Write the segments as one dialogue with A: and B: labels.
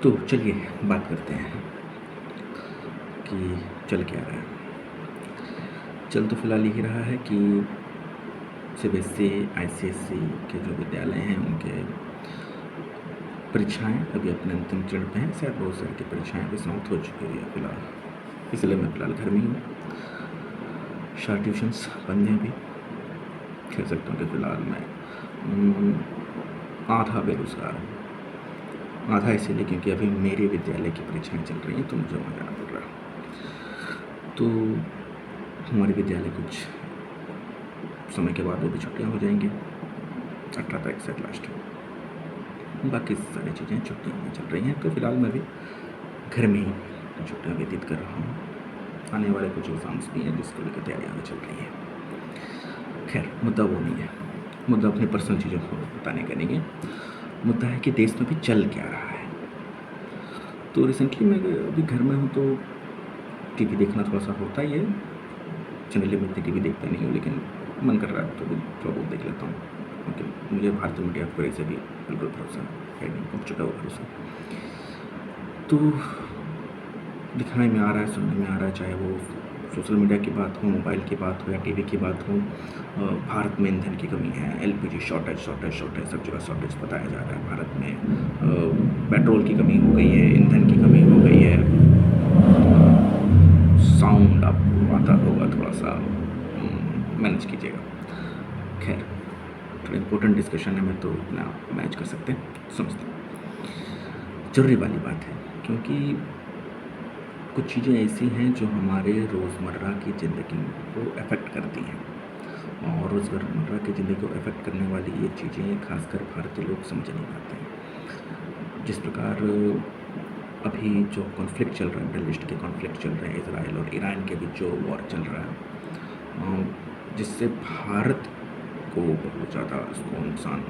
A: तो चलिए बात करते हैं कि चल क्या रहा है। चल तो फिलहाल यही रहा है कि सीबीएसई आईसीएसई के जो विद्यालय हैं उनके परीक्षाएं अभी अपने अंतिम चरण पे हैं। शायद बहुत सारी की परीक्षाएं अभी समाप्त हो चुकी है फिलहाल, इसलिए मैं फिलहाल घर में ही हूँ। शार्ट ट्यूशन्स बंद हैं अभी। कह सकता हूँ कि फिलहाल मैं आधा बेरोज़गार हूँ। आधा इसीलिए क्योंकि अभी मेरे विद्यालय की परीक्षाएं चल रही हैं तो मुझे वहाँ जाना पड़ रहा है। तो हमारे विद्यालय कुछ समय के बाद वो भी छुट्टियाँ हो जाएंगी, 18 तारीख से लास्ट। बाकी सारी चीज़ें छुट्टियों में चल रही हैं, तो फिलहाल मैं भी घर में ही छुट्टियाँ व्यतीत कर रहा हूँ। आने वाले कुछ एग्ज़ाम्स भी हैं जिसको लेकर तैयारियाँ चल रही हैं। खैर, मुद्दा वो नहीं है। मुद्दा अपनी पर्सनल चीज़ों को बताने का नहीं है। मुद्दा है कि देश में भी चल क्या रहा है। तो रिसेंटली मैं अभी घर में हूँ तो टीवी देखना थोड़ा सा होता ही है। जनरली मैं टीवी देखता नहीं हूँ, लेकिन मन कर रहा है तो भी थोड़ा बहुत देख लेता हूँ, क्योंकि मुझे भारतीय मीडिया पर से भी बिल्कुल भरोसा है नहीं, पहुँच चुका हुआ भरोसा। तो दिखाने में आ रहा है, सुनने में आ रहा है, चाहे वो सोशल मीडिया की बात हो, मोबाइल की बात हो या टीवी की बात हो, भारत में ईंधन की कमी है, एलपीजी शॉर्टेज सब जगह शॉर्टेज बताया जा रहा है। भारत में पेट्रोल की कमी हो गई है, ईंधन की कमी हो गई है। साउंड आपको आता होगा, थोड़ा सा मैनेज कीजिएगा। खैर, थोड़ा इम्पोर्टेंट डिस्कशन है, मैं तो इतना मैनेज कर सकते हैं, समझते हैं। ज़रूरी वाली बात है, क्योंकि कुछ चीज़ें ऐसी हैं जो हमारे रोज़मर्रा की ज़िंदगी को अफेक्ट करती हैं, और रोज़मर्रा की ज़िंदगी को अफेक्ट करने वाली ये चीज़ें खासकर भारतीय लोग समझ नहीं पाते हैं। जिस प्रकार अभी जो कॉन्फ्लिक्ट चल रहा है, मिडल ईस्ट के कॉन्फ्लिक्ट चल रहे हैं, इजराइल और ईरान के बीच जो वॉर चल रहा है, जिससे भारत को बहुत ज़्यादा इसको नुकसान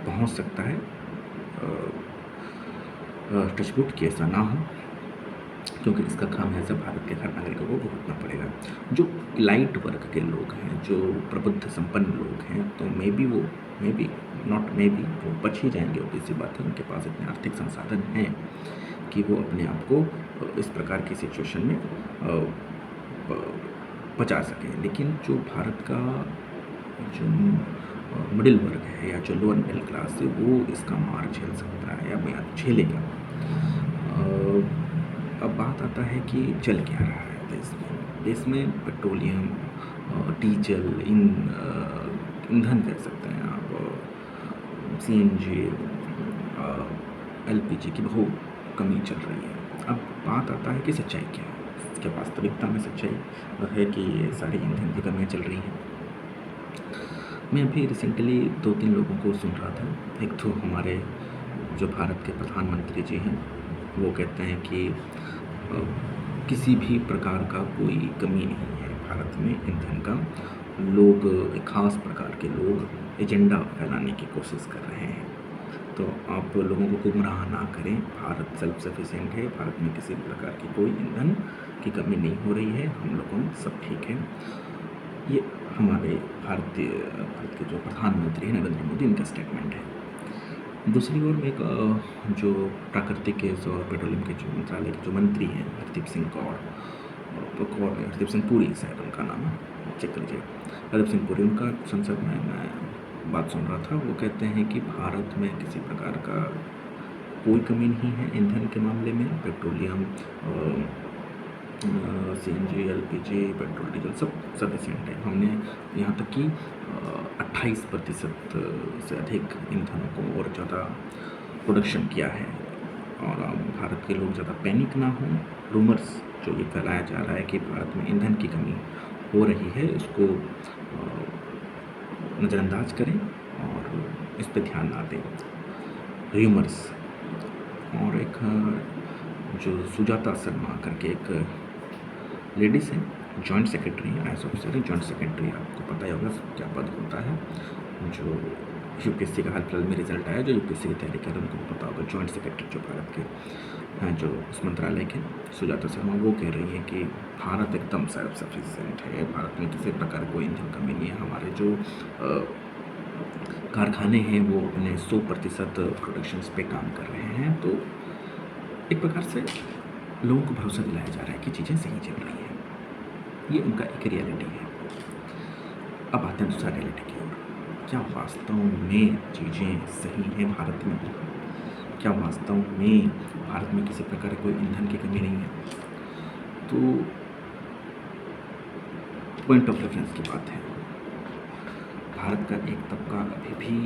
A: पहुंच सकता है। टचवुड कि ऐसा ना हो, क्योंकि इसका खामियाजा भारत के हर नागरिकों को भुगतना पड़ेगा। जो लाइट वर्ग के लोग हैं, जो प्रबुद्ध संपन्न लोग हैं, तो मे बी वो बच ही जाएंगे। obvious सी बात है, उनके पास इतने आर्थिक संसाधन हैं कि वो अपने आप को इस प्रकार की सिचुएशन में बचा सकें। लेकिन जो भारत का जो मिडिल वर्ग है या जो लोअर मिडिल क्लास है, वो इसका मार झेल सकता है या झेलेगा। अब बात आता है कि चल क्या रहा है देश में पेट्रोलियम, डीजल, ईंधन कह सकते हैं आप, सीएनजी, एलपीजी की बहुत कमी चल रही है। अब बात आता है कि सच्चाई क्या है। क्या वास्तविकता में सच्चाई है कि ये सारी ईंधन की कमियाँ चल रही हैं? मैं अभी रिसेंटली 2-3 लोगों को सुन रहा था। एक तो हमारे जो भारत के प्रधानमंत्री जी हैं, वो कहते हैं कि किसी भी प्रकार का कोई कमी नहीं है भारत में ईंधन का। लोग, एक ख़ास प्रकार के लोग एजेंडा फैलाने की कोशिश कर रहे हैं। तो आप लोगों को गुमराह ना करें। भारत सेल्फ सफिशिएंट है, भारत में किसी प्रकार की कोई ईंधन की कमी नहीं हो रही है, हम लोगों में सब ठीक है। ये हमारे भारत के जो प्रधानमंत्री हैं नरेंद्र मोदी, इनका स्टेटमेंट है। दूसरी ओर एक जो प्राकृतिक गैस और पेट्रोलियम के जो मंत्रालय के जो मंत्री हैं, हरदीप सिंह पुरी शायद उनका नाम है, चेक कर लीजिए, हरदीप सिंह पुरी, उनका संसद में मैं बात सुन रहा था। वो कहते हैं कि भारत में किसी प्रकार का कोई कमी नहीं है ईंधन के मामले में। Petroleum, CNG, LPG, petrol, diesel सब सफिशिएंट है। हमने यहाँ तक कि 28% से अधिक ईंधनों को और ज़्यादा प्रोडक्शन किया है। और भारत के लोग ज़्यादा पैनिक ना हों। रूमर्स जो ये फैलाया जा रहा है कि भारत में ईंधन की कमी हो रही है, उसको नज़रअंदाज करें और इस पर ध्यान ना दें। रूमर्स। और एक जो सुजाता शर्मा करके एक लेडीज़ हैं, जॉइंट सेक्रेटरी हैं, आईएएस ऑफिसर हैं, जॉइंट सेक्रेटरी, आपको पता ही होगा क्या पद होता है। जो यूपीएससी का हाल फिलहाल में रिजल्ट आया, जो यूपीएससी की तैयारी कर रहे हैं उनको पता होगा। जॉइंट सेक्रेटरी जो भारत के हैं, जो उस मंत्रालय के, सुजाता शर्मा, वो कह रही है कि भारत एकदम सेल्फ सफिशिएंट है, भारत में किसी प्रकार कोई ईंधन कमी नहीं है। हमारे जो कारखाने हैं वो अपने 100% प्रोडक्शंस पे काम कर रहे हैं। तो एक प्रकार से लोगों को भरोसा दिलाया जा रहा है कि चीज़ें सही चल रही हैं। ये उनका एक रियलिटी है। अब आते हैं दूसरा रियलिटी की ओर। क्या वास्तव में चीज़ें सही हैं भारत में? क्या वास्तव में भारत में किसी प्रकार की कोई ईंधन की कमी नहीं है? तो पॉइंट ऑफ रेफरेंस की बात है। भारत का एक तबका अभी भी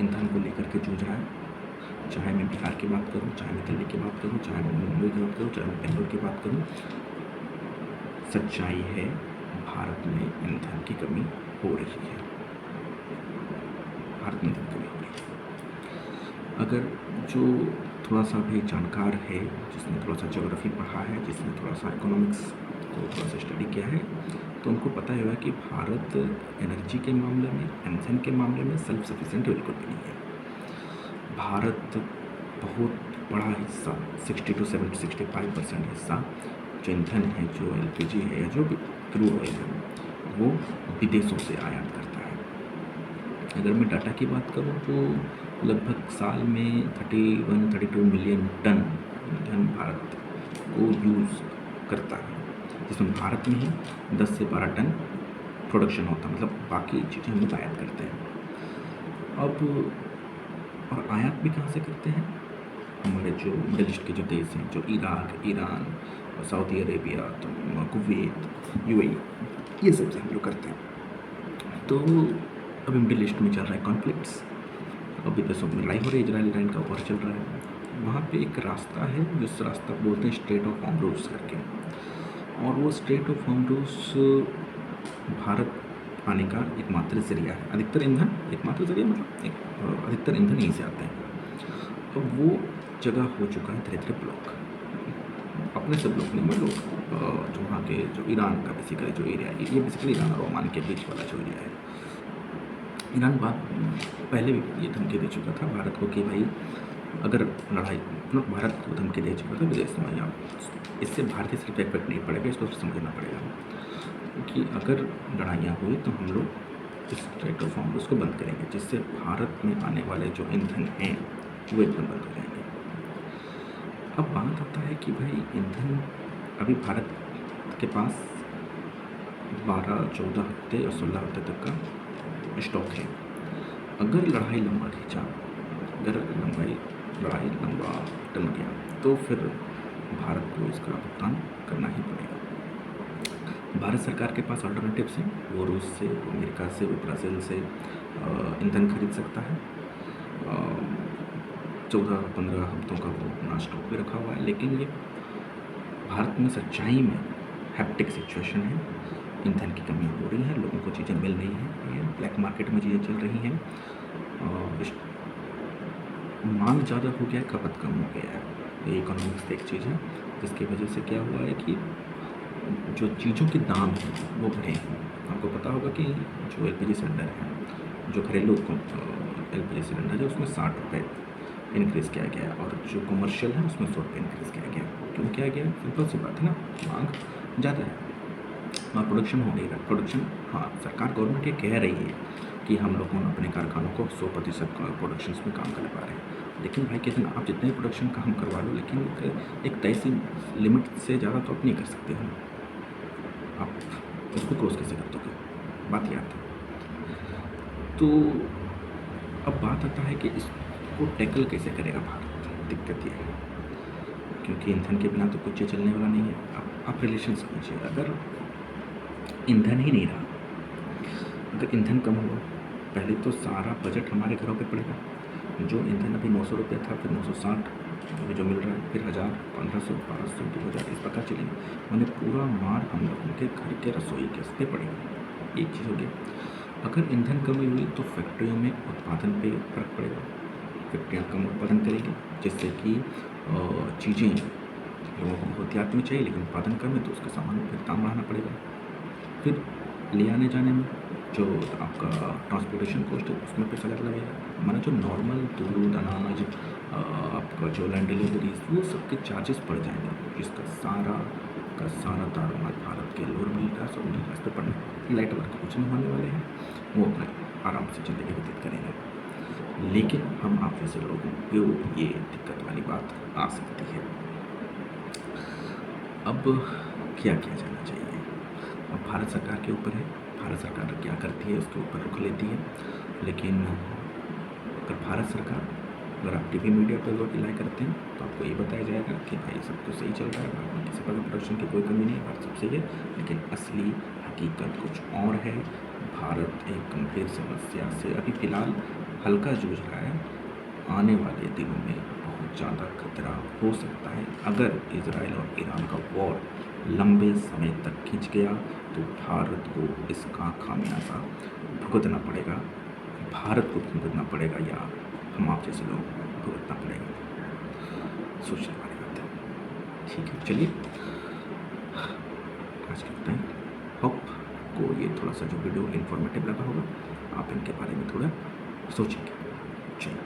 A: ईंधन को लेकर के जूझ रहा है। चाहे मैं बिहार की बात करूं, चाहे मैं दिल्ली की बात करूं, चाहे मैं मुंबई की बात करूं, चाहे मैं बेंगलोर की बात करूं, सच्चाई है भारत में ईंधन की कमी हो रही है। भारत में ईंधन की कमी हो रही है। अगर जो थोड़ा सा भी जानकार है, जिसने थोड़ा सा ज्योग्राफी पढ़ा है, जिसने थोड़ा सा इकोनॉमिक्स को थोड़ा सा स्टडी किया है, तो उनको पता होगा कि भारत एनर्जी के मामले में, ईंधन के मामले में सेल्फ सफिशिएंट बिल्कुल भी नहीं है। भारत बहुत बड़ा हिस्सा 60 to 65% हिस्सा जो ईंधन है, जो LPG है या जो भी क्रूड ऑयल है, वो विदेशों से आयात करता है। अगर मैं डाटा की बात करूं तो लगभग साल में 31-32 मिलियन टन ईंधन भारत को यूज़ करता है, जिसमें भारत में ही 10 से 12 टन प्रोडक्शन होता है। मतलब बाकी चीज़ें हम लोग आयात करते हैं। अब और आयात भी कहाँ से करते हैं? हमारे जो मिडल ईस्ट के जो देश हैं, जो इराक, ईरान, सऊदी अरेबिया, तो कुवैत, UAE, ये सब से हम लोग करते हैं। तो अभी मिडल ईस्ट में चल रहा है कॉन्फ्लिक्ट्स, अभी देशों में लड़ाई हो रही है, इजराइल ईरान का वॉर चल रहा है। वहाँ पे एक रास्ता है, जिस रास्ता बोलते हैं स्ट्रेट ऑफ हॉर्मुज़ करके, और वो स्ट्रेट ऑफ हॉर्मुज़ भारत आने का एकमात्र ज़रिया है। अधिकतर ईंधन एकमात्र ज़रिया मतलब अधिकतर ईंधन यहीं से आते हैं। अब वो जगह हो चुका है धीरे धीरे ब्लॉक, अपने से ब्लॉक नहीं, लोग जो वहाँ के जो ईरान का बेसिकली जो एरिया है, ये बेसिकली ईरान और ओमान के बीच वाला जो एरिया है। ईरान बात पहले भी ये धमकी दे चुका था भारत को कि भाई अगर लड़ाई, मतलब भारत को धमकी दे चुका था विदेश में, या इससे भारतीय सिर्फ इफेक्ट नहीं पड़ेगा, इसको समझना पड़ेगा कि अगर लड़ाइयाँ हुई तो हम लोग इस स्ट्रेट ऑफ हॉर्मुज़ को बंद करेंगे, जिससे भारत में आने वाले जो ईंधन हैं वो एकदम बंद हो जाएंगे। अब बात आता है कि भाई ईंधन अभी भारत के पास 12, 14 हफ्ते और 16 हफ्ते तक का स्टॉक है। अगर लड़ाई लंबा खींचा, अगर लड़ाई लंबा टल गया, तो फिर भारत को इसका भुगतान करना ही पड़ेगा। भारत सरकार के पास अल्टरनेटिव्स हैं, वो रूस से, वो अमेरिका से, वो ब्राज़ील से ईंधन खरीद सकता है। 14-15 हफ्तों का वो अपना स्टॉक भी रखा हुआ है। लेकिन ये भारत में सच्चाई में हैप्टिक सिचुएशन है, ईंधन की कमी हो रही है, लोगों को चीज़ें मिल रही हैं, ब्लैक मार्केट में चीज़ें चल रही हैं, मांग ज़्यादा हो गया है, खपत कम हो गया है। ये इकोनॉमिक्स एक चीज़ है जिसकी वजह से क्या हुआ है कि जो चीज़ों के दाम हैं वो बढ़े हैं। आपको पता होगा कि जो LPG सिलेंडर है, जो घरेलू LPG सिलेंडर है, उसमें 60 रुपये इंक्रीज़ किया गया, और जो कमर्शियल है उसमें 100 रुपये इंक्रीज़ किया गया। क्यों किया गया? सिंपल सी बात है ना, मांग ज़्यादा है और प्रोडक्शन हो नहीं रहा। प्रोडक्शन, हाँ, सरकार गवर्नमेंट ये कह रही है कि हम लोग अपने कारखानों को 100% प्रोडक्शन में काम कर पा रहे हैं, लेकिन भाई कितना आप जितने प्रोडक्शन काम करवा लो, लेकिन एक तय सी लिमिट से ज़्यादा तो आप नहीं कर सकते हो। आप उसको क्रॉस कैसे कर दोगे? बात याद है। तो अब बात आता है कि इसको टैकल कैसे करेगा भारत। दिक्कत ये है क्योंकि ईंधन के बिना तो कुछ चलने वाला नहीं है। आप रिलेशन समझिए, अगर ईंधन ही नहीं रहा, अगर ईंधन कम हुआ, पहले तो सारा बजट हमारे घरों पे पड़ेगा। जो ईंधन अभी 900 रुपये था, फिर 960 अभी जो मिल रहा है, फिर 1000, 1500, 1200, 2000, इस प्रकार चलेंगे। मैंने पूरा मार हम लोगों के घर के रसोई गैस पे पड़ेगा। एक चीज़ हो गया, अगर ईंधन कमी हुई तो फैक्ट्रियों में उत्पादन पे फर्क पड़ेगा। फैक्ट्रियाँ कम उत्पादन करेंगी, जिससे कि चीज़ें लोगों को बहुत याद में चाहिए, लेकिन उत्पादन कम है तो उसका सामान फिर दाम बढ़ाना पड़ेगा। फिर ले आने जाने में जो आपका ट्रांसपोर्टेशन कॉस्ट है उसमें पैसा ज़्यादा लगेगा। माना जो नॉर्मल दूध, अनाज, आपका जो लैंड डिलीवरीज, वो सबके चार्जेस बढ़ जाएंगे, जिसका सारा का सारा दारोमदार भारत के लोअर मिडिल क्लास और मिडिल क्लास पे पड़ने। लाइट वर्क कुछ नहीं होने वाले हैं, वो अपना आराम से ज़िंदगी व्यतीत करेंगे। लेकिन हम आप जैसे लोगों को ये दिक्कत वाली बात आ सकती है। अब क्या किया जाना चाहिए? अब भारत सरकार के ऊपर है, भारत सरकार क्या करती है उसके ऊपर रुख लेती है। लेकिन अगर भारत सरकार, अगर आप टीवी मीडिया पर लोग अप्लाई करते हैं तो आपको ये बताया जाएगा कि भाई सब कुछ सही चल रहा है, भारत में किसी प्रकार प्रोडक्शन की कोई कमी नहीं है, भारत सब सही है। लेकिन असली हकीकत कुछ और है। भारत एक गंभीर समस्या से अभी फ़िलहाल हल्का जूझ रहा है। आने वाले दिनों में बहुत ज़्यादा खतरा हो सकता है। अगर इजराइल और ईरान का वॉर लंबे समय तक खिंच गया तो भारत को इसका खामियाजा भुगतना पड़ेगा। भारत को भुगतना पड़ेगा या हम आप जैसे लोग भुगतना पड़ेगा। सोचने वाली बात है। ठीक है, चलिए आज के टाइम होप को ये थोड़ा सा जो वीडियो इन्फॉर्मेटिव लगा होगा, आप इनके बारे में थोड़ा सोचेंगे। चलिए।